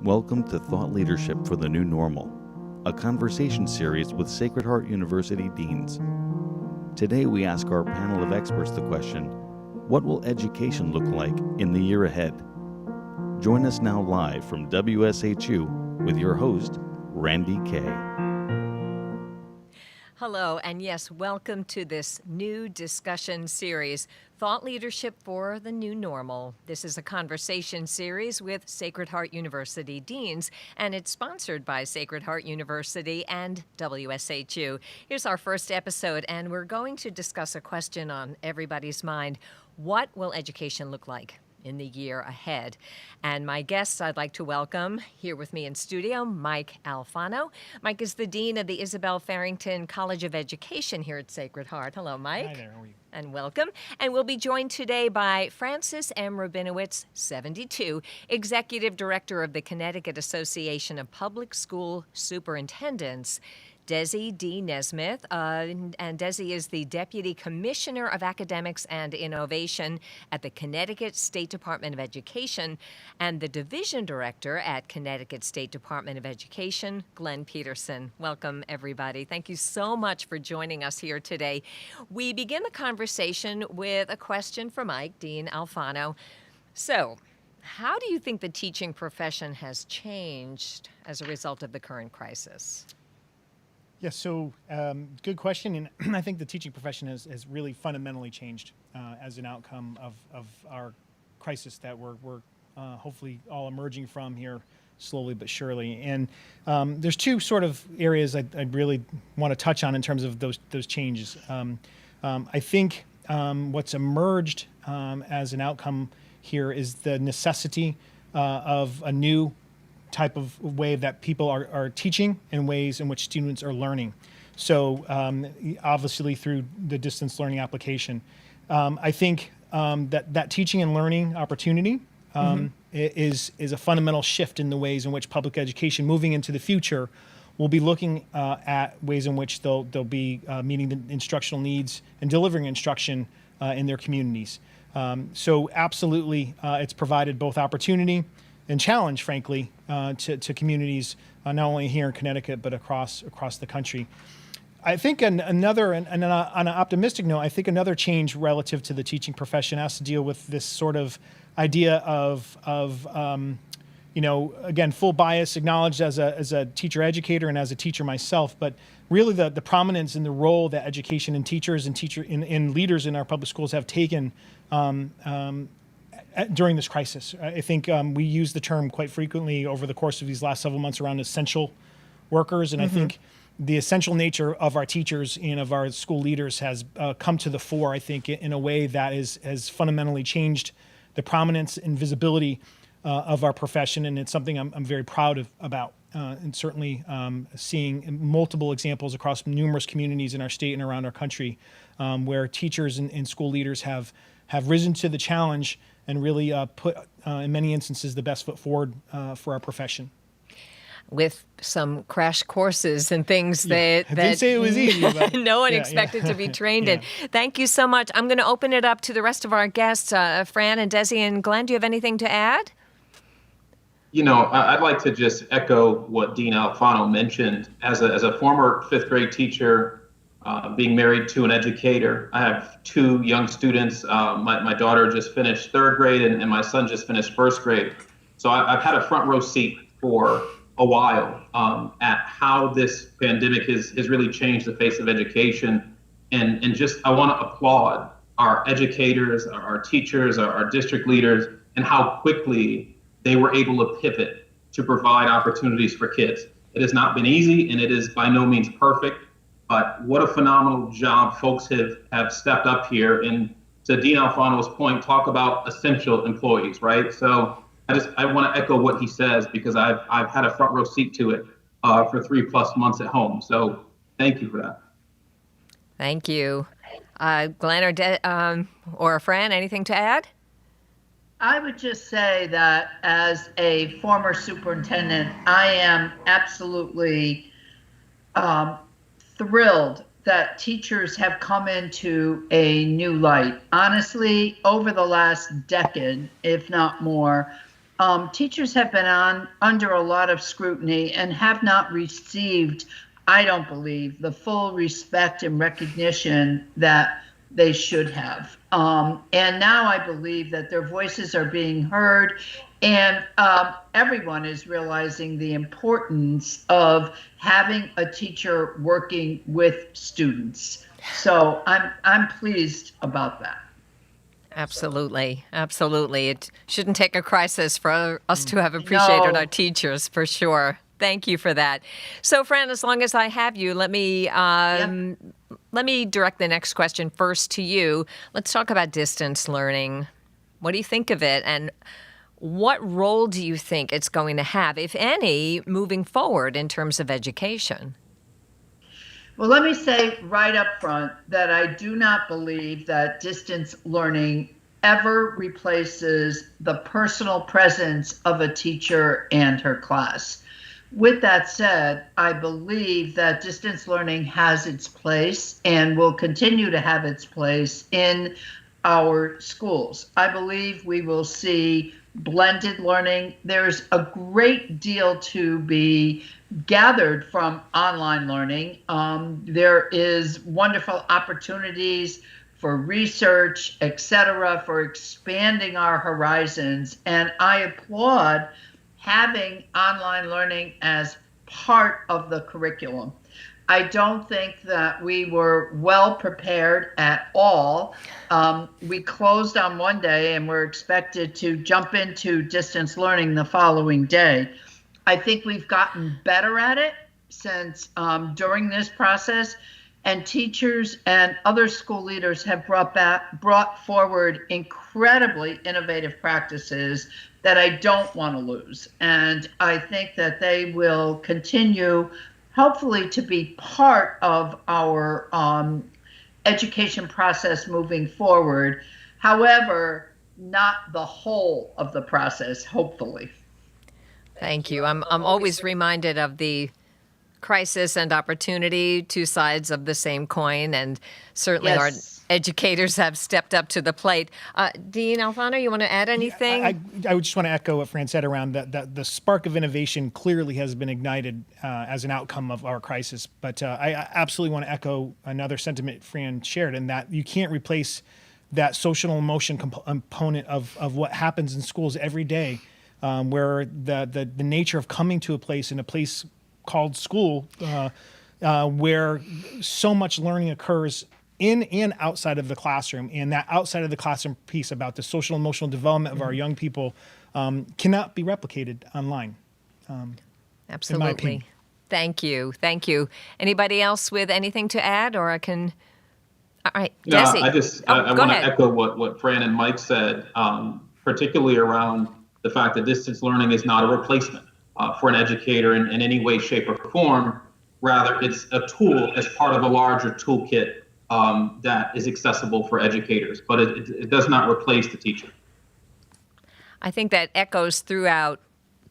Welcome to Thought Leadership for the New Normal, a conversation series with Sacred Heart University deans. Today we ask our panel of experts the question, what will education look like in the year ahead? Join us now live from WSHU with your host, Randye Kaye. Hello, and yes, welcome to this new discussion series, Thought Leadership for the New Normal. This is a conversation series with Sacred Heart University deans, and it's sponsored by Sacred Heart University and WSHU. Here's our first episode, and we're going to discuss a question on everybody's mind. What will education look like in the year ahead? And my guests I'd like to welcome here with me in studio, Mike Alfano. Mike is the Dean of the Isabelle Farrington College of Education here at Sacred Heart. Hello, Mike. Hi there, how are you? And welcome. And we'll be joined today by Francis M. Rabinowitz, 72, Executive Director of the Connecticut Association of Public School Superintendents. Desi D. Nesmith, and Desi is the Deputy Commissioner of Academics and Innovation at the Connecticut State Department of Education, and the Division Director at Connecticut State Department of Education, Glenn Peterson. Welcome, everybody. Thank you so much for joining us here today. We begin the conversation with a question for Mike, Dean Alfano. So, how do you think the teaching profession has changed as a result of the current crisis? Yeah, so good question, and I think the teaching profession has really fundamentally changed as an outcome of our crisis that we're hopefully all emerging from here slowly but surely. And there's two sort of areas I'd really want to touch on in terms of those changes. I think what's emerged as an outcome here is the necessity of a new type of way that people are teaching and ways in which students are learning. So obviously through the distance learning application. I think that teaching and learning opportunity is a fundamental shift in the ways in which public education moving into the future will be looking at ways in which they'll be meeting the instructional needs and delivering instruction in their communities. So absolutely it's provided both opportunity and challenge, frankly, to communities, not only here in Connecticut, but across the country. I think on an optimistic note, I think another change relative to the teaching profession has to deal with this sort of idea of again, full bias acknowledged as a teacher educator and as a teacher myself, but really the prominence and the role that education and teachers and leaders in our public schools have taken during this crisis. I think we use the term quite frequently over the course of these last several months around essential workers, and I think the essential nature of our teachers and of our school leaders has come to the fore, I think, in a way that has fundamentally changed the prominence and visibility of our profession, and it's something I'm very proud about. And certainly seeing multiple examples across numerous communities in our state and around our country where teachers and school leaders have risen to the challenge and really put, in many instances, the best foot forward for our profession. With some crash courses and things I didn't say it was easy, but no one expected to be trained in. Thank you so much. I'm going to open it up to the rest of our guests. Fran and Desi and Glenn, do you have anything to add? You know, I'd like to just echo what Dean Alfano mentioned. As a former fifth grade teacher, being married to an educator, I have two young students. My daughter just finished third grade and my son just finished first grade. So I've had a front row seat for a while at how this pandemic has really changed the face of education. And just I want to applaud our educators, our teachers, our district leaders, and how quickly they were able to pivot to provide opportunities for kids. It has not been easy, and it is by no means perfect, but what a phenomenal job folks have stepped up here. And to Dean Alfano's point, talk about essential employees, right? So I want to echo what he says, because I've had a front row seat to it for 3+ months at home. So thank you for that. Thank you. Glenn or Fran, anything to add? I would just say that as a former superintendent, I am absolutely thrilled that teachers have come into a new light. Honestly, over the last decade, if not more, teachers have been under a lot of scrutiny and have not received, I don't believe, the full respect and recognition that they should have. And now I believe that their voices are being heard, and everyone is realizing the importance of having a teacher working with students. So I'm pleased about that. Absolutely. Absolutely. It shouldn't take a crisis for us to have appreciated No. our teachers, for sure. Thank you for that. So, Fran, as long as I have you, let me direct the next question first to you. Let's talk about distance learning. What do you think of it, and what role do you think it's going to have, if any, moving forward in terms of education? Well, let me say right up front that I do not believe that distance learning ever replaces the personal presence of a teacher and her class. With that said, I believe that distance learning has its place and will continue to have its place in our schools. I believe we will see blended learning. There's a great deal to be gathered from online learning. There is wonderful opportunities for research, etc., for expanding our horizons. And I applaud having online learning as part of the curriculum. I don't think that we were well prepared at all. We closed on one day and we're expected to jump into distance learning the following day. I think we've gotten better at it since during this process, and teachers and other school leaders have brought forward incredibly innovative practices that I don't want to lose. And I think that they will continue, hopefully, to be part of our education process moving forward. However, not the whole of the process, hopefully. Thank you. I'm always reminded of the crisis and opportunity, two sides of the same coin, and certainly Yes. our educators have stepped up to the plate. Dean Alfano, you want to add anything? I would just want to echo what Fran said around that the spark of innovation clearly has been ignited as an outcome of our crisis. But I absolutely want to echo another sentiment Fran shared, in that you can't replace that social emotion component of what happens in schools every day, where the nature of coming to a place, in a place called school, where so much learning occurs in and outside of the classroom, and that outside of the classroom piece about the social emotional development of our young people cannot be replicated online. Absolutely. Thank you. Thank you. Anybody else with anything to add, or I can? All right, No, Desi. I go want to ahead. echo what Fran and Mike said, particularly around the fact that distance learning is not a replacement for an educator in any way, shape, or form. Rather, it's a tool as part of a larger toolkit that is accessible for educators, but it does not replace the teacher. I think that echoes throughout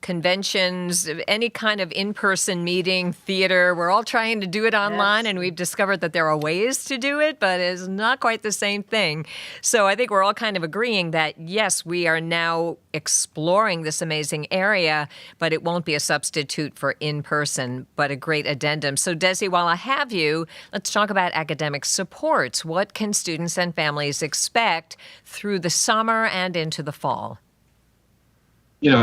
conventions, any kind of in-person meeting, theater. We're all trying to do it online, and we've discovered that there are ways to do it, but it's not quite the same thing. So I think we're all kind of agreeing that, yes, we are now exploring this amazing area, but it won't be a substitute for in-person, but a great addendum. So Desi, while I have you, let's talk about academic supports. What can students and families expect through the summer and into the fall?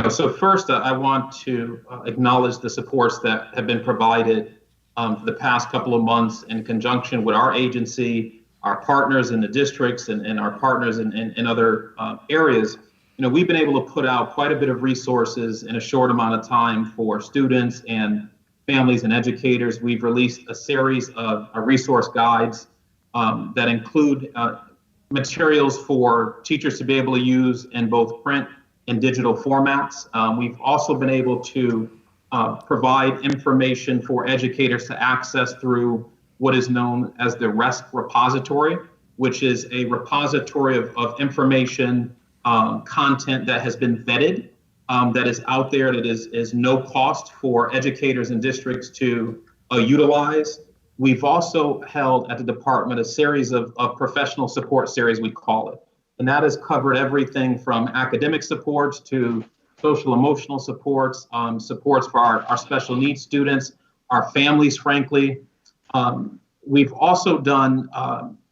So first, I want to acknowledge the supports that have been provided for the past couple of months in conjunction with our agency, our partners in the districts, and our partners in other areas. We've been able to put out quite a bit of resources in a short amount of time for students and families and educators. We've released a series of resource guides that include materials for teachers to be able to use in both print and digital formats. We've also been able to provide information for educators to access through what is known as the RESC repository, which is a repository of information, content that has been vetted, that is out there, that is no cost for educators and districts to utilize. We've also held at the department a series of professional support series, we call it. And that has covered everything from academic support to social emotional supports, supports for our special needs students, our families, frankly. We've also done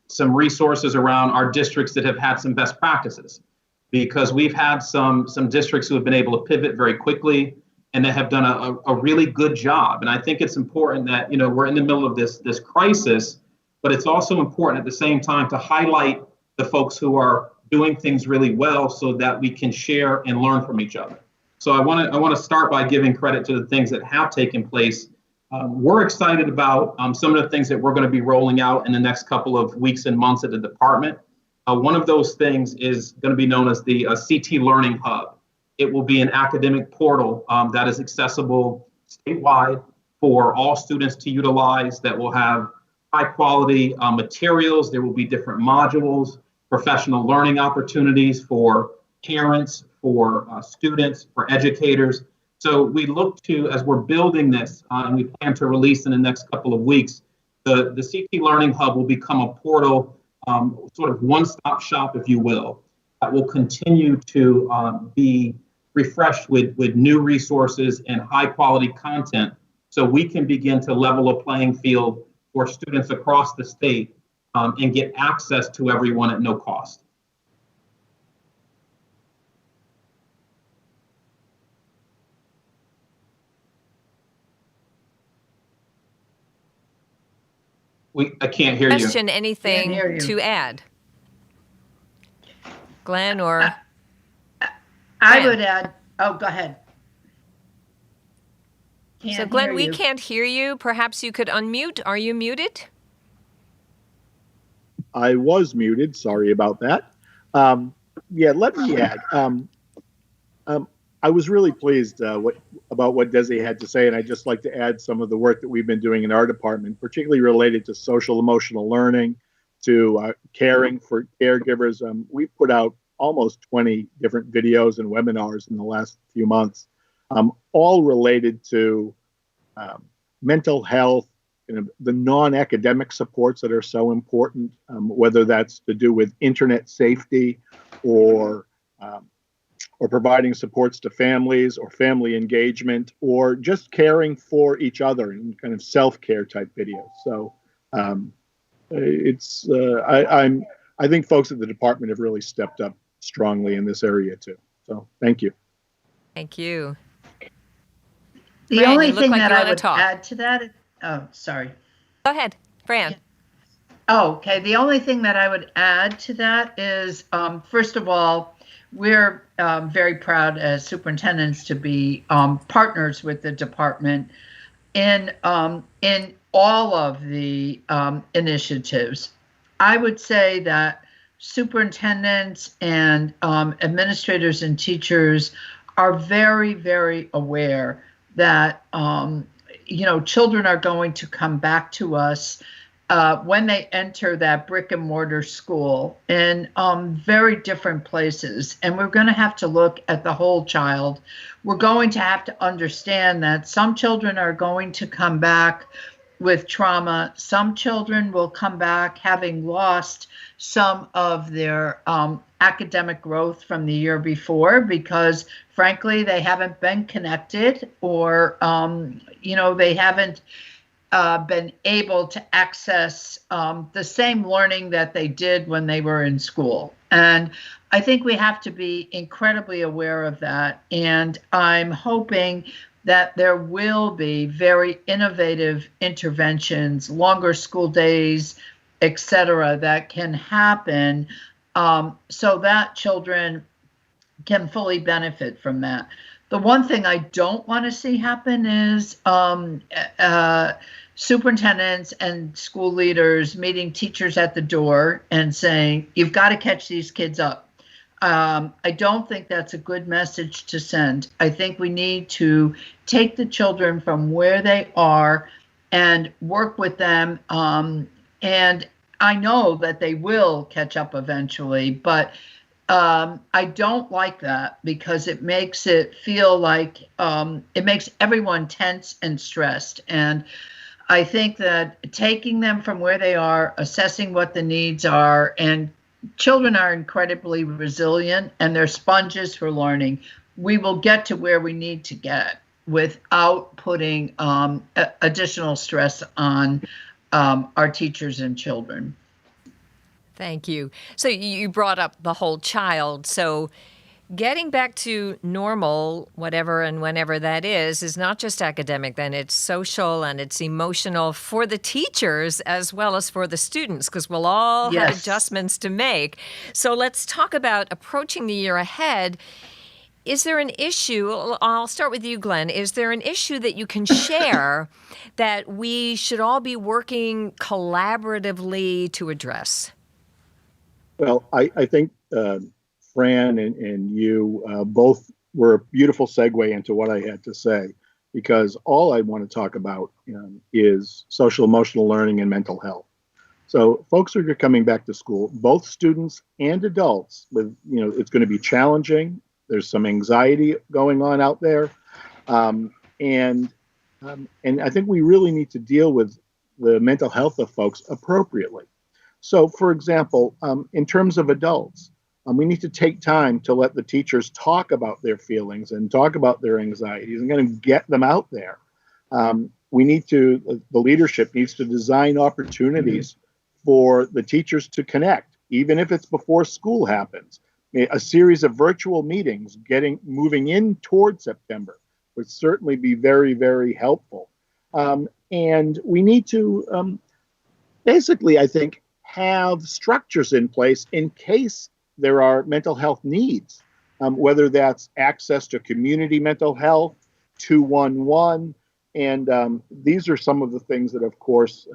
some resources around our districts that have had some best practices, because we've had some districts who have been able to pivot very quickly, and they have done a really good job. And I think it's important that, you know, we're in the middle of this crisis, but it's also important at the same time to highlight the folks who are doing things really well so that we can share and learn from each other. So I want to start by giving credit to the things that have taken place. We're excited about some of the things that we're going to be rolling out in the next couple of weeks and months at the department. One of those things is going to be known as the CT Learning Hub. It will be an academic portal that is accessible statewide for all students to utilize, that will have high quality materials. There will be different modules, professional learning opportunities for parents, for students, for educators. So we look to, as we're building this, and we plan to release in the next couple of weeks, the CT Learning Hub will become a portal, sort of one-stop shop, if you will, that will continue to be refreshed with new resources and high-quality content, so we can begin to level a playing field for students across the state and get access to everyone at no cost. I can't hear you. Question, anything Can't hear you. to add? Glenn or? I Glenn. would add, oh, go ahead. So Glenn, we can't hear you. Perhaps you could unmute. Are you muted? I was muted. Sorry about that. Yeah, let me add. I was really pleased about what Desi had to say, and I'd just like to add some of the work that we've been doing in our department, particularly related to social emotional learning, to caring for caregivers. We've put out almost 20 different videos and webinars in the last few months, all related to mental health, the non-academic supports that are so important, whether that's to do with internet safety or providing supports to families or family engagement, or just caring for each other in kind of self-care type videos. So I think folks at the department have really stepped up strongly in this area too. So thank you. Thank you. The Fran, only you look thing like that you I wanna would talk. add to that, oh, sorry. Go ahead, Fran. Oh, okay. The only thing that I would add to that is, first of all, we're very proud as superintendents to be partners with the department in all of the initiatives. I would say that superintendents and administrators and teachers are very, very aware that children are going to come back to us when they enter that brick and mortar school in very different places. And we're going to have to look at the whole child. We're going to have to understand that some children are going to come back with trauma. Some children will come back having lost some of their academic growth from the year before, because frankly, they haven't been connected, or they haven't been able to access the same learning that they did when they were in school. And I think we have to be incredibly aware of that. And I'm hoping that there will be very innovative interventions, longer school days, et cetera, that can happen so that children can fully benefit from that. The one thing I don't want to see happen is superintendents and school leaders meeting teachers at the door and saying, you've got to catch these kids up. I don't think that's a good message to send. I think we need to take the children from where they are and work with them. And I know that they will catch up eventually, but I don't like that, because it makes it feel like it makes everyone tense and stressed. And I think that taking them from where they are, assessing what the needs are, and children are incredibly resilient and they're sponges for learning. we will get to where we need to get without putting additional stress on our teachers and children. Thank you. So you brought up the whole child. So getting back to normal, whatever and whenever that is not just academic, then it's social and it's emotional for the teachers as well as for the students, because we'll all have Yes. adjustments to make. So let's talk about approaching the year ahead. Is there an issue, I'll start with you, Glenn, is there an issue that you can share that we should all be working collaboratively to address? Well, I think Fran and you both were a beautiful segue into what I had to say, because all I want to talk about is social emotional learning and mental health. So folks are coming back to school, both students and adults, with, it's going to be challenging. There's some anxiety going on out there. And I think we really need to deal with the mental health of folks appropriately. So, for example, in terms of adults, we need to take time to let the teachers talk about their feelings and talk about their anxieties and kind of get them out there. The leadership needs to design opportunities for the teachers to connect, even if it's before school happens. A series of virtual meetings moving in toward September would certainly be very, very helpful. And we need to basically, I think, have structures in place in case there are mental health needs, whether that's access to community mental health, 211. And these are some of the things that, of course,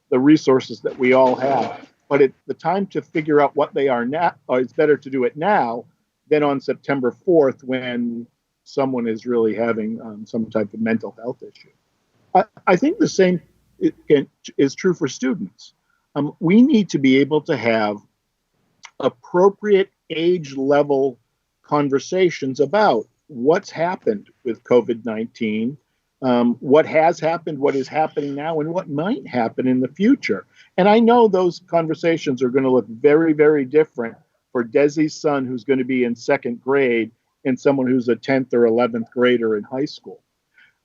the resources that we all have. But at the time to figure out what they are now, it's better to do it now than on September 4th when someone is really having some type of mental health issue. I think the same is true for students. We need to be able to have appropriate age level conversations about what's happened with COVID-19, what has happened, what is happening now, and what might happen in the future. And I know those conversations are going to look very, very different for Desi's son, who's going to be in second grade, and someone who's a 10th or 11th grader in high school.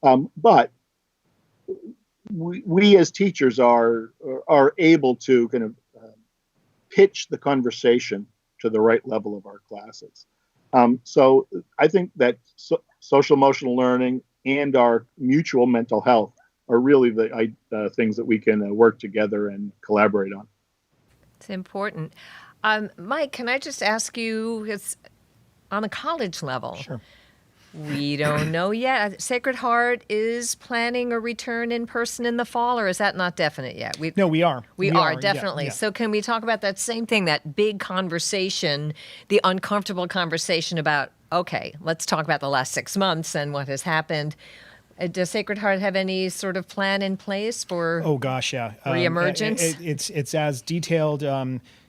But we as teachers are able to kind of pitch the conversation to the right level of our classes. So I think that social emotional learning and our mutual mental health are really the things that we can work together and collaborate on. It's important. Mike, can I just ask you, it's on a college level? Sure. We don't know yet. Sacred Heart is planning a return in person in the fall, or is that not definite yet? No, we are. We are, definitely. Yeah. So can we talk about that same thing, that big conversation, the uncomfortable conversation about, okay, let's talk about the last 6 months and what has happened. Does Sacred Heart have any sort of plan in place for reemergence? It's as detailed.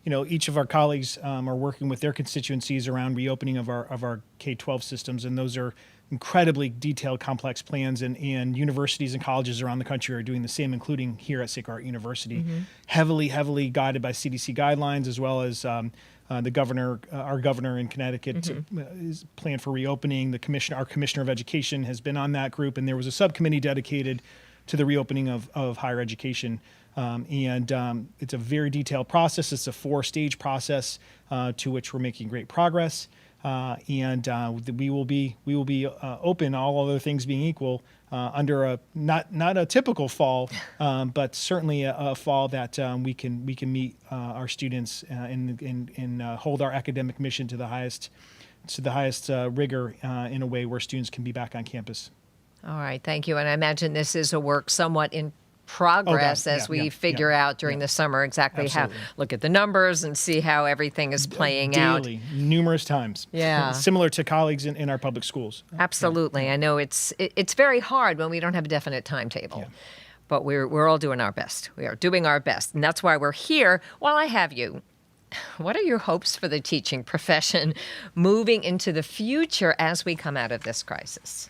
Each of our colleagues are working with their constituencies around reopening of our K-12 systems, and those are incredibly detailed, complex plans. And universities and colleges around the country are doing the same, including here at Sacred Heart University, heavily guided by CDC guidelines, as well as the governor, our governor in Connecticut, is planned for reopening. Our commissioner of education has been on that group, and there was a subcommittee dedicated to the reopening of higher education. It's a very detailed process. It's a 4-stage process to which we're making great progress. We will be open, all other things being equal, under a not a typical fall, but certainly a fall that we can meet our students and hold our academic mission to the highest rigor in a way where students can be back on campus. All right, thank you. And I imagine this is a work somewhat in progress as we figure out during the summer exactly Absolutely. how, look at the numbers and see how everything is playing out. Daily, numerous times. Yeah. Similar to colleagues in our public schools. Absolutely. I know it's very hard when we don't have a definite timetable. Yeah. But we're all doing our best. We are doing our best. And that's why we're here. While I have you, what are your hopes for the teaching profession moving into the future as we come out of this crisis?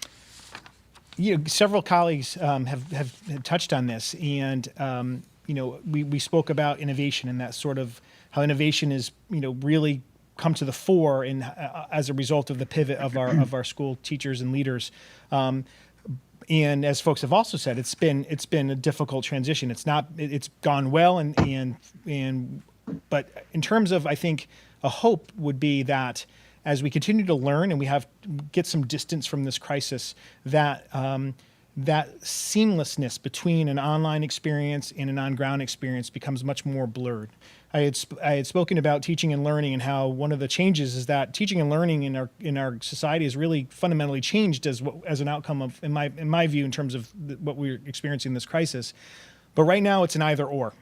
Several colleagues have touched on this, and we spoke about innovation and that sort of how innovation is really come to the fore in as a result of the pivot of our school teachers and leaders. And as folks have also said, it's been a difficult transition. It's gone well, but in terms of, I think, a hope would be that as we continue to learn and we get some distance from this crisis, that that seamlessness between an online experience and an on-ground experience becomes much more blurred. I had spoken about teaching and learning and how one of the changes is that teaching and learning in our society has really fundamentally changed as an outcome of, in my view, in terms of what we're experiencing in this crisis. But right now, it's an either or.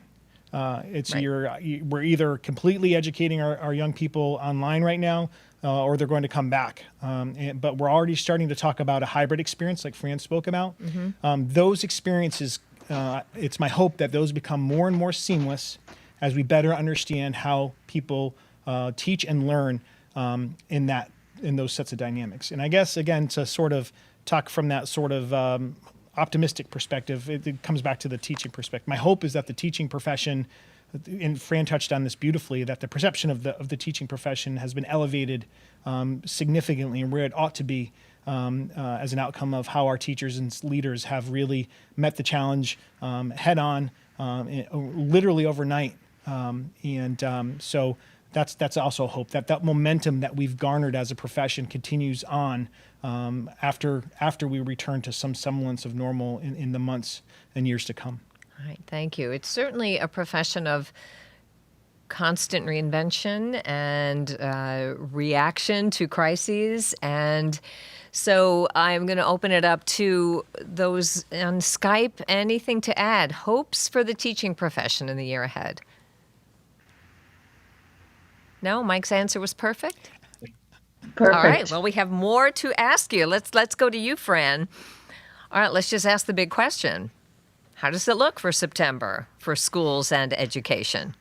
We're either completely educating our young people online right now, or they're going to come back. But we're already starting to talk about a hybrid experience, like Fran spoke about. Those experiences, it's my hope that those become more and more seamless as we better understand how people teach and learn in those sets of dynamics. And I guess, again, to sort of talk from that sort of optimistic perspective, it comes back to the teaching perspective. My hope is that the teaching profession, and Fran touched on this beautifully, that the perception of the teaching profession has been elevated significantly and where it ought to be as an outcome of how our teachers and leaders have really met the challenge head on, literally overnight. So that's also hope that momentum that we've garnered as a profession continues on after we return to some semblance of normal in the months and years to come. All right, thank you. It's certainly a profession of constant reinvention and reaction to crises. And so I'm going to open it up to those on Skype. Anything to add? Hopes for the teaching profession in the year ahead? No, Mike's answer was perfect. Perfect. All right. Well, we have more to ask you. Let's go to you, Fran. All right. Let's just ask the big question. How does it look for September for schools and education?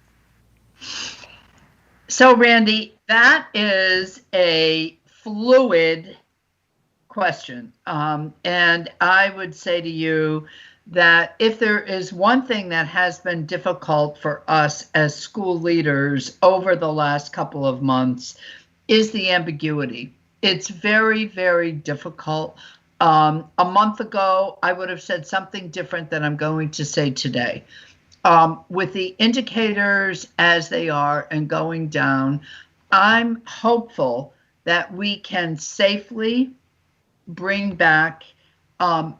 So, Randye, that is a fluid question. And I would say to you that if there is one thing that has been difficult for us as school leaders over the last couple of months is the ambiguity. It's very, very difficult. A month ago, I would have said something different than I'm going to say today. With the indicators as they are and going down, I'm hopeful that we can safely bring back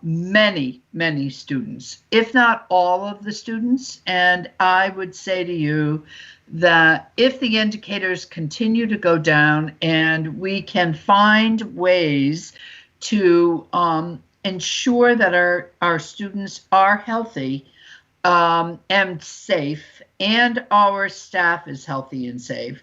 many, many students, if not all of the students. And I would say to you that if the indicators continue to go down and we can find ways to ensure that our students are healthy and safe, and our staff is healthy and safe,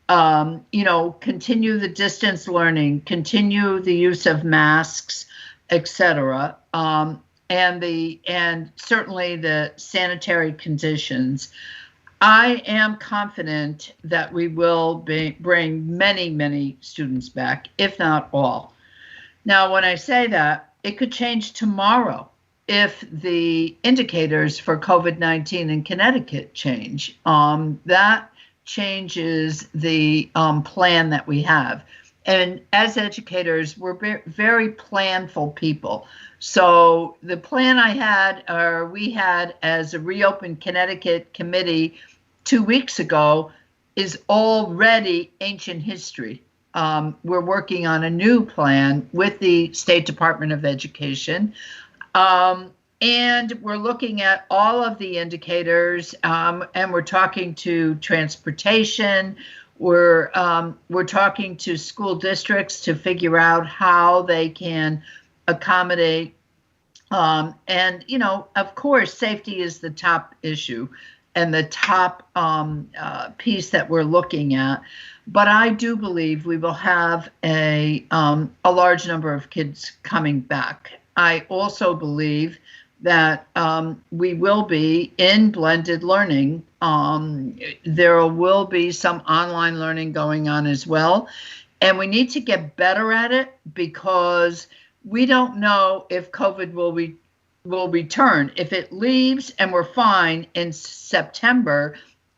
continue the distance learning, continue the use of masks, etc., and certainly the sanitary conditions, I am confident that we will bring many, many students back, if not all. Now, when I say that, it could change tomorrow if the indicators for COVID-19 in Connecticut change. That changes the plan that we have. And as educators, we're very planful people. So the plan we had as a Reopen Connecticut committee 2 weeks ago is already ancient history. We're working on a new plan with the State Department of Education. And we're looking at all of the indicators, and we're talking to transportation. We're talking to school districts to figure out how they can accommodate. And, of course, safety is the top issue and the top piece that we're looking at. But I do believe we will have a large number of kids coming back. I also believe that we will be in blended learning. There will be some online learning going on as well. And we need to get better at it because we don't know if COVID will return. If it leaves and we're fine in September,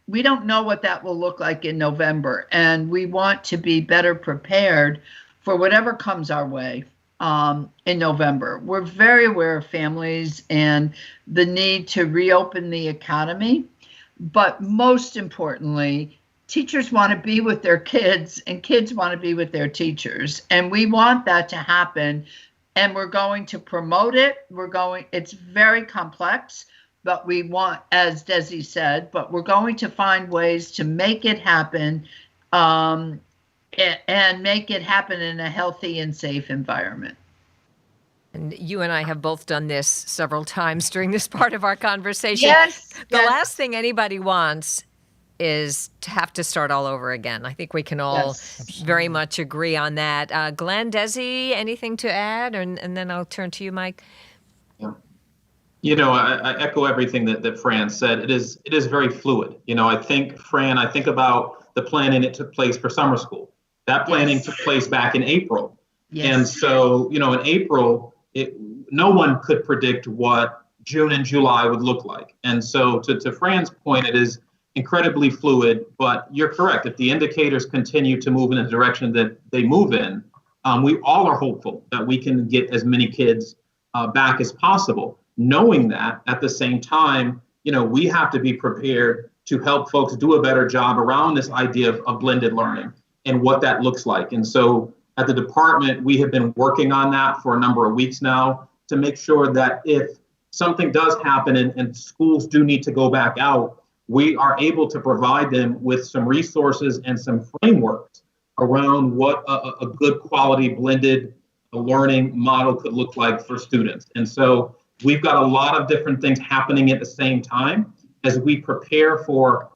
we don't know what that will look like in November, and we want to be better prepared for whatever comes our way in November. We're very aware of families and the need to reopen the economy, but most importantly, teachers want to be with their kids and kids want to be with their teachers, and we want that to happen, and we're going to promote it. It's very complex, but we want, as Desi said, but we're going to find ways to make it happen and make it happen in a healthy and safe environment. And you and I have both done this several times during this part of our conversation. Yes. The last thing anybody wants is to have to start all over again. I think we can all very much agree on that. Glenn, Desi, anything to add? And then I'll turn to you, Mike. Yeah. I echo everything that Fran said. It is very fluid. I think about the planning that took place for summer school. That planning took place back in April. Yes. And so, in April, no one could predict what June and July would look like. And so to Fran's point, it is incredibly fluid, but you're correct. If the indicators continue to move in the direction that they move in, we all are hopeful that we can get as many kids back as possible. Knowing that at the same time, we have to be prepared to help folks do a better job around this idea of blended learning and what that looks like. And so at the department, we have been working on that for a number of weeks now to make sure that if something does happen and schools do need to go back out, we are able to provide them with some resources and some frameworks around what a good quality blended learning model could look like for students. And so we've got a lot of different things happening at the same time as we prepare for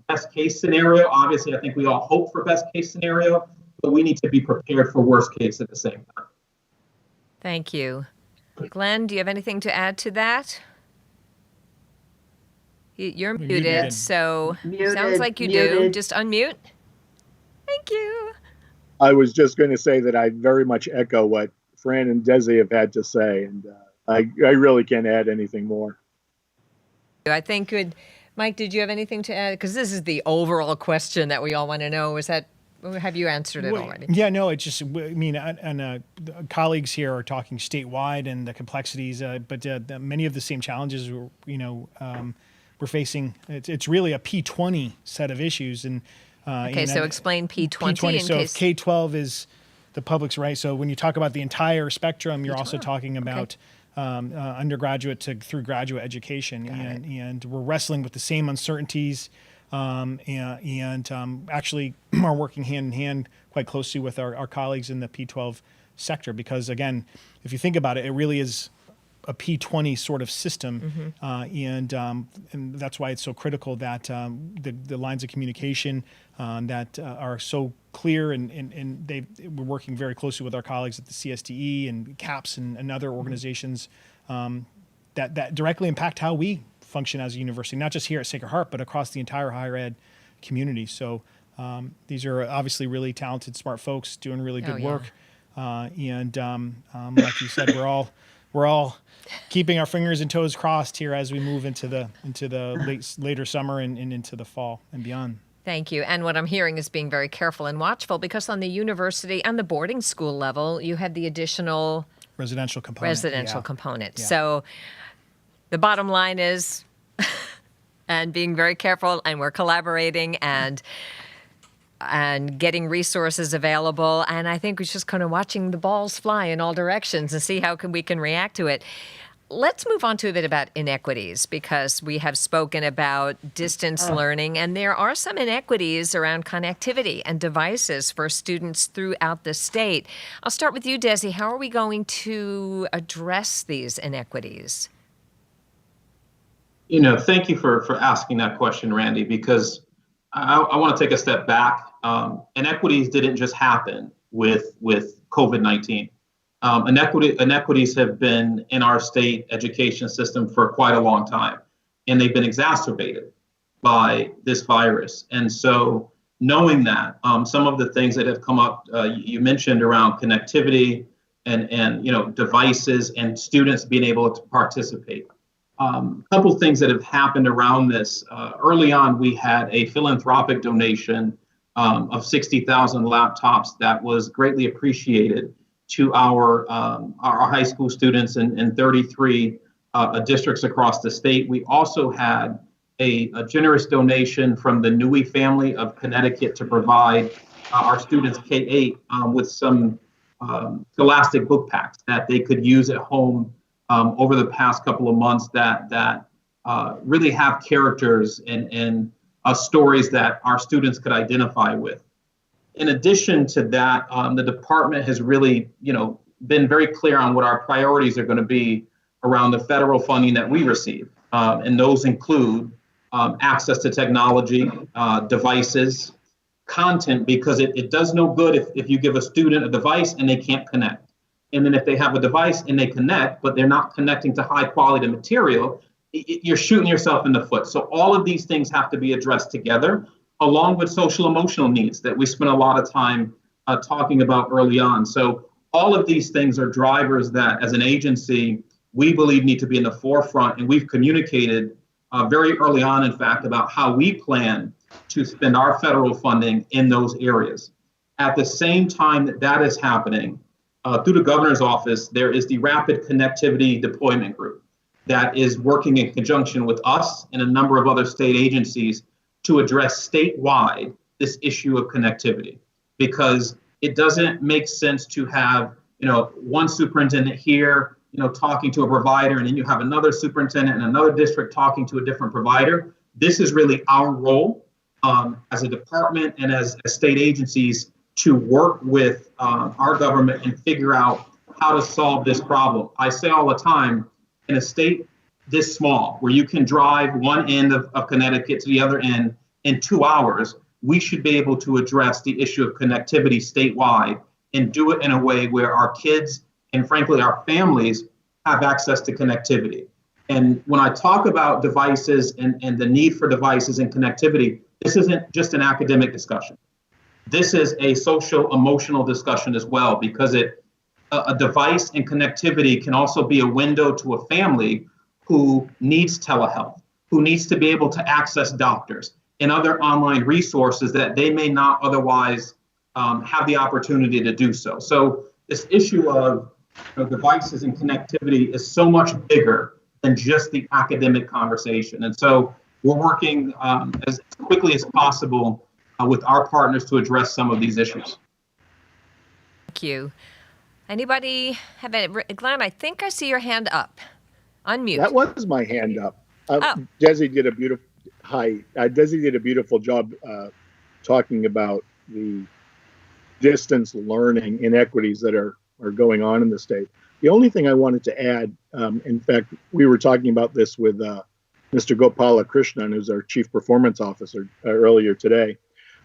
best case scenario. Obviously, I think we all hope for best case scenario, but we need to be prepared for worst case at the same time. Thank you. Glenn, do you have anything to add to that? You're muted, so sounds like you do. Just unmute. Thank you. I was just going to say that I very much echo what Fran and Desi have had to say, and I really can't add anything more. I think good. Mike, did you have anything to add? Because this is the overall question that we all want to know. Have you answered it already? Yeah, no, it's just, and colleagues here are talking statewide and the complexities, but many of the same challenges, we're facing. It's really a P20 set of issues. And okay, so explain P20. So K-12 is the public's right. So when you talk about the entire spectrum, you're also talking about undergraduate through graduate education, and we're wrestling with the same uncertainties, and actually are working hand in hand quite closely with our colleagues in the P12 sector, because again, if you think about it, it really is a P20 sort of system, and that's why it's so critical that the lines of communication that are so clear, and we're working very closely with our colleagues at the CSDE and CAPS and other organizations that directly impact how we function as a university, not just here at Sacred Heart, but across the entire higher ed community. So these are obviously really talented, smart folks doing really good work, and like you said, we're all keeping our fingers and toes crossed here as we move into the later summer and into the fall and beyond. Thank you. And what I'm hearing is being very careful and watchful, because on the university and the boarding school level, you had the additional residential component. Yeah. So the bottom line is, and being very careful, and we're collaborating and getting resources available. And I think we're just kind of watching the balls fly in all directions and see how we can react to it. Let's move on to a bit about inequities, because we have spoken about distance learning, and there are some inequities around connectivity and devices for students throughout the state. I'll start with you, Desi. How are we going to address these inequities? Thank you for asking that question, Randye, because I want to take a step back. Inequities didn't just happen with COVID-19. Inequities have been in our state education system for quite a long time, and they've been exacerbated by this virus. And so knowing that, some of the things that have come up, you mentioned around connectivity and devices and students being able to participate. couple things that have happened around this. Early on, we had a philanthropic donation of 60,000 laptops that was greatly appreciated to our high school students in 33 districts across the state. We also had a generous donation from the Newey family of Connecticut to provide our students K-8 with some Scholastic book packs that they could use at home over the past couple of months that really have characters and stories that our students could identify with. In addition to that, the department has really, been very clear on what our priorities are going to be around the federal funding that we receive. And those include access to technology, devices, content, because it does no good if you give a student a device and they can't connect. And then if they have a device and they connect, but they're not connecting to high quality material, you're shooting yourself in the foot. So all of these things have to be addressed together, along with social emotional needs that we spent a lot of time talking about early on. So all of these things are drivers that as an agency, we believe need to be in the forefront. And we've communicated very early on, in fact, about how we plan to spend our federal funding in those areas. At the same time that is happening, through the governor's office, there is the Rapid Connectivity Deployment Group that is working in conjunction with us and a number of other state agencies to address statewide this issue of connectivity, because it doesn't make sense to have, one superintendent here, talking to a provider, and then you have another superintendent in another district talking to a different provider. This is really our role as a department and as state agencies to work with our government and figure out how to solve this problem. I say all the time, in a state this small, where you can drive one end of Connecticut to the other end in 2 hours, we should be able to address the issue of connectivity statewide and do it in a way where our kids and frankly our families have access to connectivity. And when I talk about devices and the need for devices and connectivity, this isn't just an academic discussion. This is a social emotional discussion as well, because a device and connectivity can also be a window to a family who needs telehealth, who needs to be able to access doctors and other online resources that they may not otherwise have the opportunity to do so. So this issue of devices and connectivity is so much bigger than just the academic conversation. And so we're working as quickly as possible with our partners to address some of these issues. Thank you. Anybody have it? Glenn, I think I see your hand up. Unmute. That was my hand up. Desi did a beautiful. Desi did a beautiful job talking about the distance learning inequities that are going on in the state. The only thing I wanted to add, in fact, we were talking about this with Mr. Gopalakrishnan, who's our Chief Performance Officer, earlier today.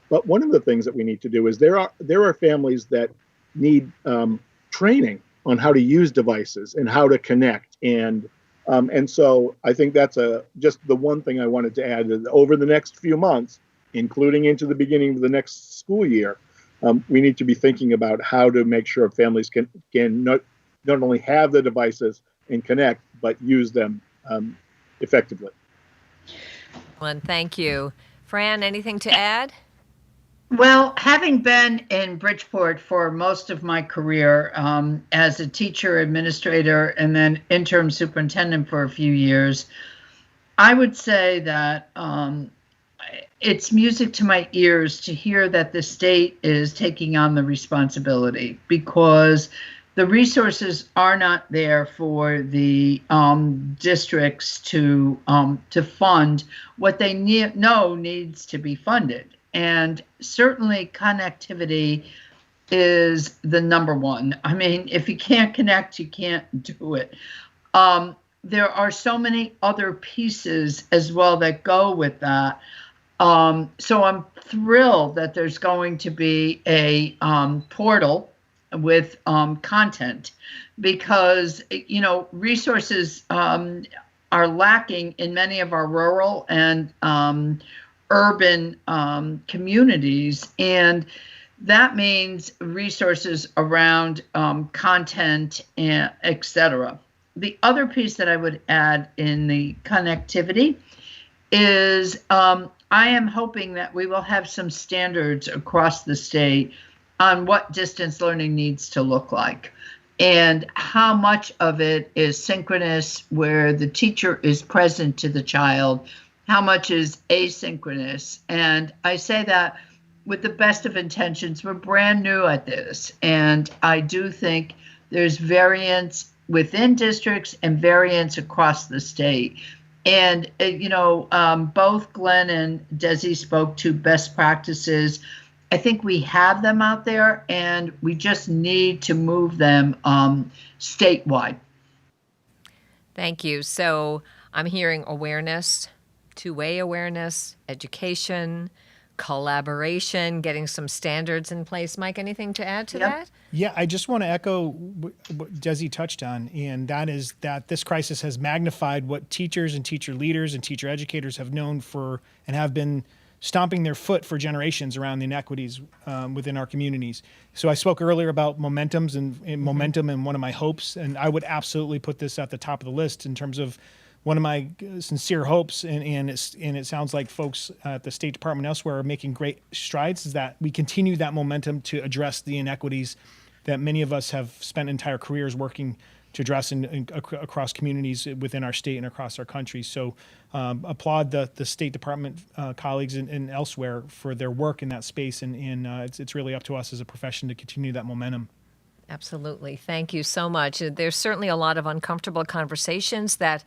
But one of the things that we need to do is there are families that need training on how to use devices and how to connect, and so I think that's just the one thing I wanted to add. Is over the next few months, including into the beginning of the next school year, we need to be thinking about how to make sure families can not only have the devices and connect, but use them effectively. Well, thank you. Fran, anything to add? Well, having been in Bridgeport for most of my career as a teacher, administrator, and then interim superintendent for a few years, I would say that it's music to my ears to hear that the state is taking on the responsibility, because the resources are not there for the districts to fund what they know needs to be funded. And certainly connectivity is the number one. I mean, if you can't connect, you can't do it. There are so many other pieces as well that go with that. So I'm thrilled that there's going to be a portal with content, because, resources are lacking in many of our rural and urban communities, and that means resources around content and et cetera. the other piece that I would add in the connectivity is I am hoping that we will have some standards across the state on what distance learning needs to look like and how much of it is synchronous where the teacher is present to the child, how much is asynchronous. And I say that with the best of intentions. We're brand new at this, and I do think there's variance within districts and variance across the state. And, both Glenn and Desi spoke to best practices. I think we have them out there, and we just need to move them statewide. Thank you. So I'm hearing awareness, two-way awareness, education, collaboration, getting some standards in place. Mike, anything to add to that? Yeah, I just want to echo what Desi touched on, and that is that this crisis has magnified what teachers and teacher leaders and teacher educators have known for and have been stomping their foot for generations around the inequities within our communities. So I spoke earlier about momentums and momentum and one of my hopes, and I would absolutely put this at the top of the list in terms of one of my sincere hopes, and it sounds like folks at the State Department elsewhere are making great strides, is that we continue that momentum to address the inequities that many of us have spent entire careers working to address across communities within our state and across our country. So applaud the State Department colleagues and elsewhere for their work in that space, and it's really up to us as a profession to continue that momentum. Absolutely. Thank you so much. There's certainly a lot of uncomfortable conversations that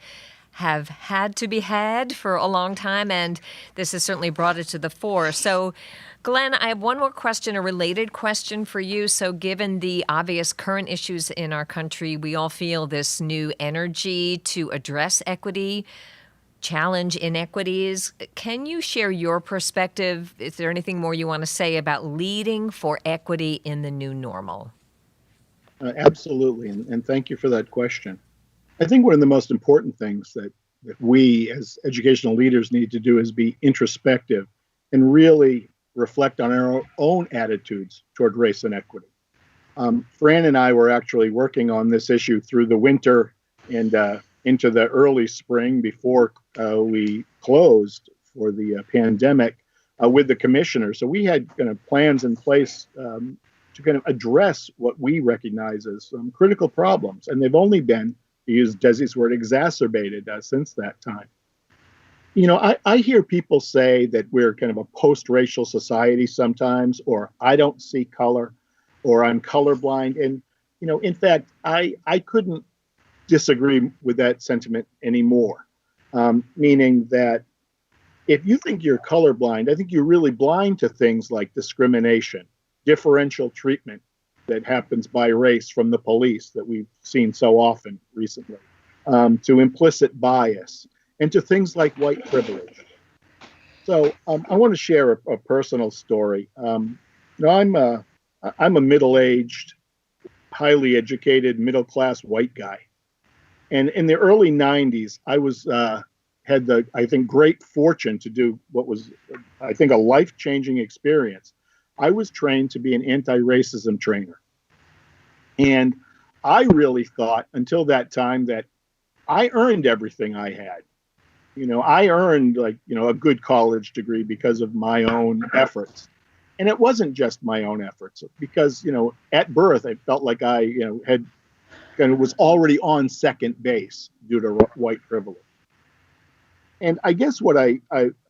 have had to be had for a long time, and this has certainly brought it to the fore. So, Glenn, I have one more question, a related question for you. So given the obvious current issues in our country, we all feel this new energy to address equity, challenge inequities. Can you share your perspective? Is there anything more you want to say about leading for equity in the new normal? Absolutely, and thank you for that question. I think one of the most important things that we as educational leaders need to do is be introspective and really reflect on our own attitudes toward race and equity. Fran and I were actually working on this issue through the winter and into the early spring before we closed for the pandemic with the commissioner. So we had kind of plans in place to kind of address what we recognize as some critical problems, and they've only been, to use Desi's word, exacerbated since that time. I hear people say that we're kind of a post-racial society sometimes, or I don't see color, or I'm colorblind. And, in fact, I couldn't disagree with that sentiment anymore, meaning that if you think you're colorblind, I think you're really blind to things like discrimination, differential treatment that happens by race from the police that we've seen so often recently, to implicit bias, and to things like white privilege. So I want to share a personal story. I'm a middle-aged, highly educated, middle-class white guy. And in the early 90s, I had the, I think, great fortune to do what was, I think, a life-changing experience. I was trained to be an anti-racism trainer. And I really thought until that time that I earned everything I had. I earned a good college degree because of my own efforts. And it wasn't just my own efforts, because, at birth, I felt like I, had kind of was already on second base due to white privilege. And I guess what I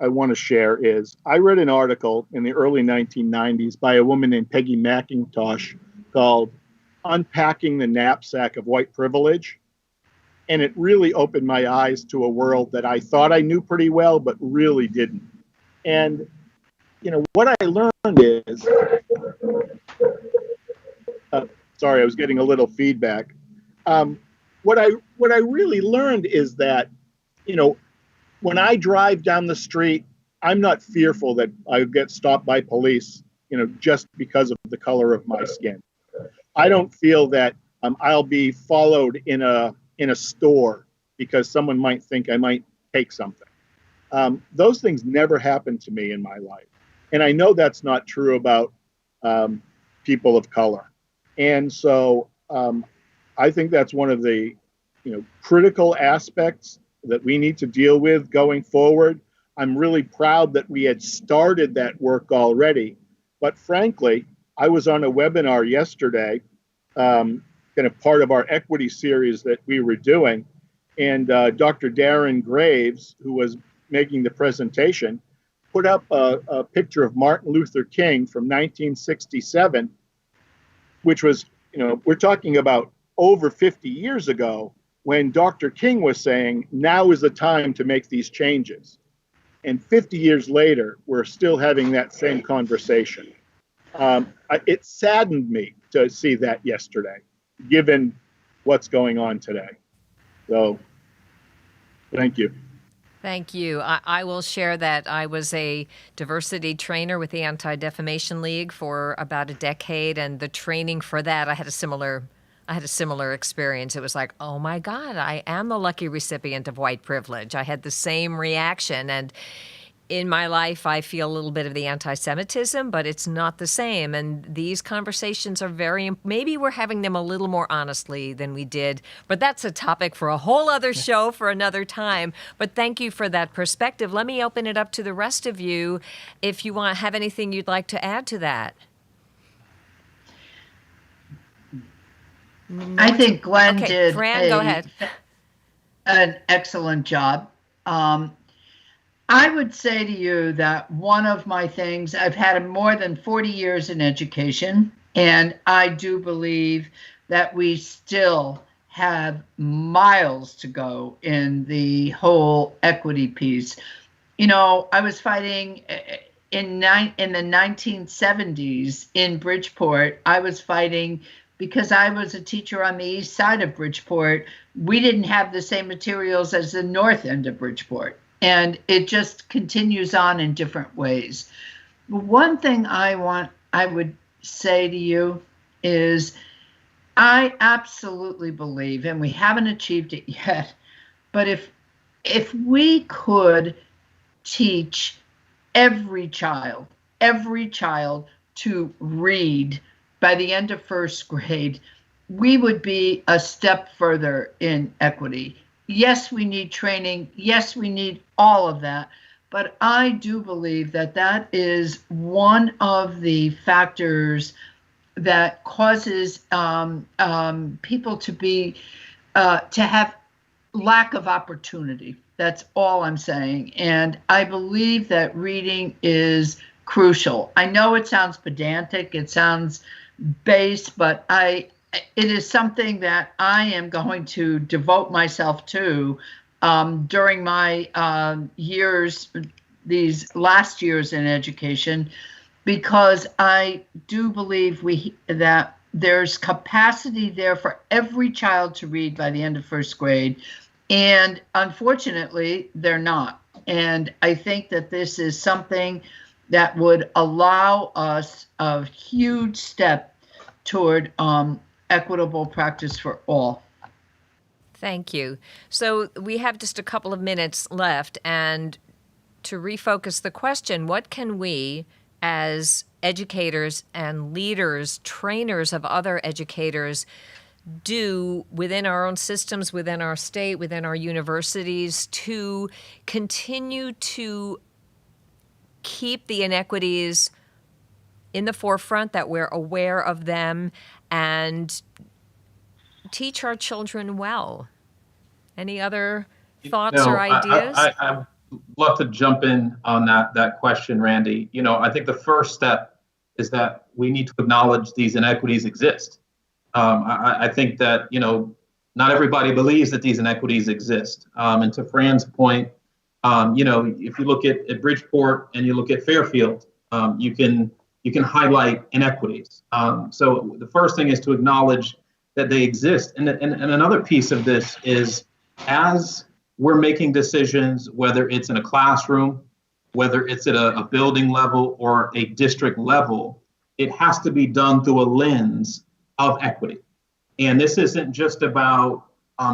want to share is I read an article in the early 1990s by a woman named Peggy McIntosh called Unpacking the Knapsack of White Privilege. And it really opened my eyes to a world that I thought I knew pretty well, but really didn't. And, what I learned is, sorry, I was getting a little feedback. What I really learned is that, when I drive down the street, I'm not fearful that I get stopped by police, just because of the color of my skin. I don't feel that I'll be followed in a store because someone might think I might take something. Those things never happened to me in my life. And I know that's not true about people of color. And so I think that's one of the critical aspects that we need to deal with going forward. I'm really proud that we had started that work already. But frankly, I was on a webinar yesterday, kind of part of our equity series that we were doing. And Dr. Darren Graves, who was making the presentation, put up a picture of Martin Luther King from 1967, which was, we're talking about over 50 years ago, when Dr. King was saying, now is the time to make these changes. And 50 years later, we're still having that same conversation. It saddened me to see that yesterday, given what's going on today. So, thank you. Thank you. I will share that I was a diversity trainer with the Anti-Defamation League for about a decade, and the training for that, I had a similar experience. It was like, oh my God, I am the lucky recipient of white privilege. I had the same reaction, and in my life, I feel a little bit of the anti-Semitism, but it's not the same. And these conversations are maybe we're having them a little more honestly than we did, but that's a topic for a whole other show for another time. But thank you for that perspective. Let me open it up to the rest of you if you have anything you'd like to add to that. I think Glenn did Fran, go ahead. An excellent job. I would say to you that one of my things, I've had more than 40 years in education, and I do believe that we still have miles to go in the whole equity piece. I was fighting in the 1970s in Bridgeport. I was fighting because I was a teacher on the east side of Bridgeport. We didn't have the same materials as the north end of Bridgeport. And it just continues on in different ways. One thing I would say to you is I absolutely believe, and we haven't achieved it yet, but if we could teach every child to read by the end of first grade, we would be a step further in equity. Yes, we need training. Yes, we need all of that. But I do believe that that is one of the factors that causes people to have lack of opportunity. That's all I'm saying. And I believe that reading is crucial. I know it sounds pedantic, it sounds base, but it is something that I am going to devote myself to during my these last years in education, because I do believe that there's capacity there for every child to read by the end of first grade. And unfortunately, they're not. And I think that this is something that would allow us a huge step toward equitable practice for all. Thank you. So we have just a couple of minutes left, and to refocus the question, what can we as educators and leaders, trainers of other educators, do within our own systems, within our state, within our universities to continue to keep the inequities in the forefront, that we're aware of them, and teach our children well? Any other thoughts or ideas? I'd love to jump in on that question, Randy. I think the first step is that we need to acknowledge these inequities exist. I think that, not everybody believes that these inequities exist. And to Fran's point, if you look at Bridgeport and you look at Fairfield, you can highlight inequities. So the first thing is to acknowledge that they exist. And another piece of this is, as we're making decisions, whether it's in a classroom, whether it's at a building level or a district level, it has to be done through a lens of equity. And this isn't just about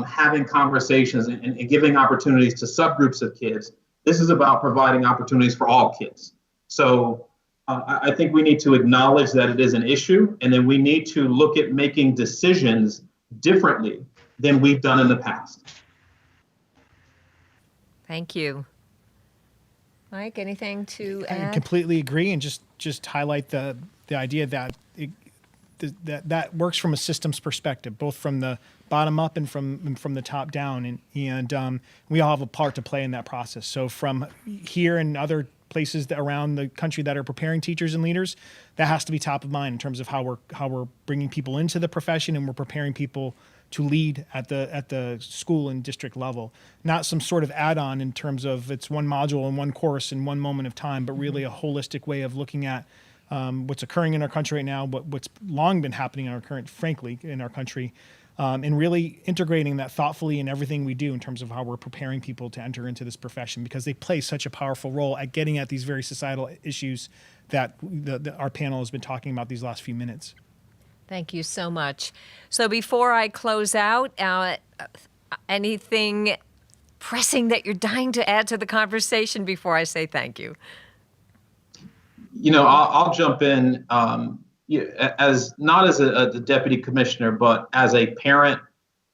having conversations and giving opportunities to subgroups of kids. This is about providing opportunities for all kids. So I think we need to acknowledge that it is an issue, and then we need to look at making decisions differently than we've done in the past. Thank you. Mike, anything to I add? completely agree, and just highlight the idea that that works from a systems perspective, both from the bottom up and from the top down, and we all have a part to play in that process. So from here and other places around the country that are preparing teachers and leaders, that has to be top of mind in terms of how we're bringing people into the profession, and we're preparing people to lead at the school and district level, not some sort of add-on in terms of it's one module and one course in one moment of time, but really a holistic way of looking at what's occurring in our country right now, what's long been happening in our country, and really integrating that thoughtfully in everything we do in terms of how we're preparing people to enter into this profession, because they play such a powerful role at getting at these very societal issues that our panel has been talking about these last few minutes. Thank you so much. So before I close out, anything pressing that you're dying to add to the conversation before I say thank you? I'll jump in as not as a deputy commissioner, but as a parent,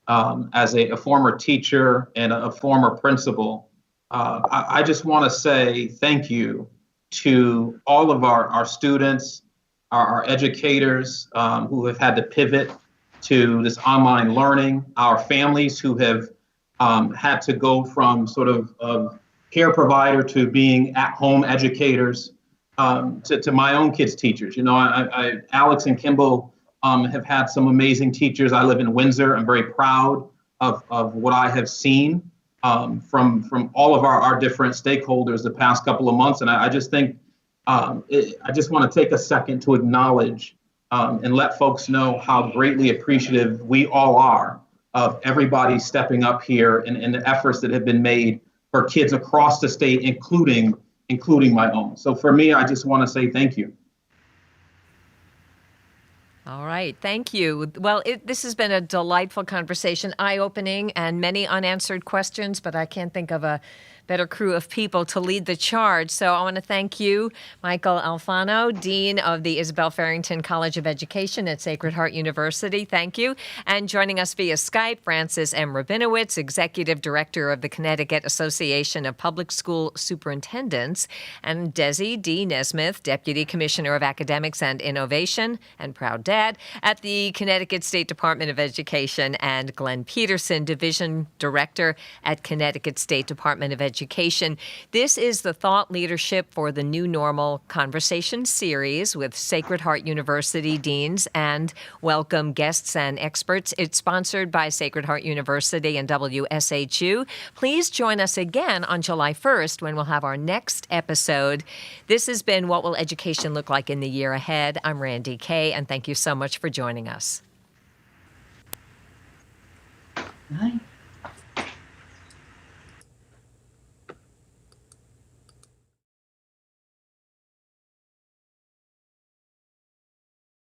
as a former teacher and a former principal. I just want to say thank you to all of our students, our educators who have had to pivot to this online learning, our families who have had to go from sort of care provider to being at-home educators, to my own kids' teachers. Alex and Kimball have had some amazing teachers. I live in Windsor. I'm very proud of what I have seen from all of our different stakeholders the past couple of months. And I just think I just want to take a second to acknowledge and let folks know how greatly appreciative we all are of everybody stepping up here and the efforts that have been made for kids across the state, including my own. So for me, I just want to say thank you. All right. Thank you. Well, this has been a delightful conversation, eye-opening, and many unanswered questions, but I can't think of a better crew of people to lead the charge. So I want to thank you, Michael Alfano, Dean of the Isabelle Farrington College of Education at Sacred Heart University. Thank you. And joining us via Skype, Francis M. Rabinowitz, Executive Director of the Connecticut Association of Public School Superintendents, and Desi D. Nesmith, Deputy Commissioner of Academics and Innovation and proud dad at the Connecticut State Department of Education, and Glenn Peterson, Division Director at Connecticut State Department of Education. This is the Thought Leadership for the New Normal conversation series with Sacred Heart University deans and welcome guests and experts. It's sponsored by Sacred Heart University and WSHU. Please join us again on July 1st when we'll have our next episode. This has been What Will Education Look Like in the Year Ahead? I'm Randye Kaye, and thank you so much for joining us. Bye.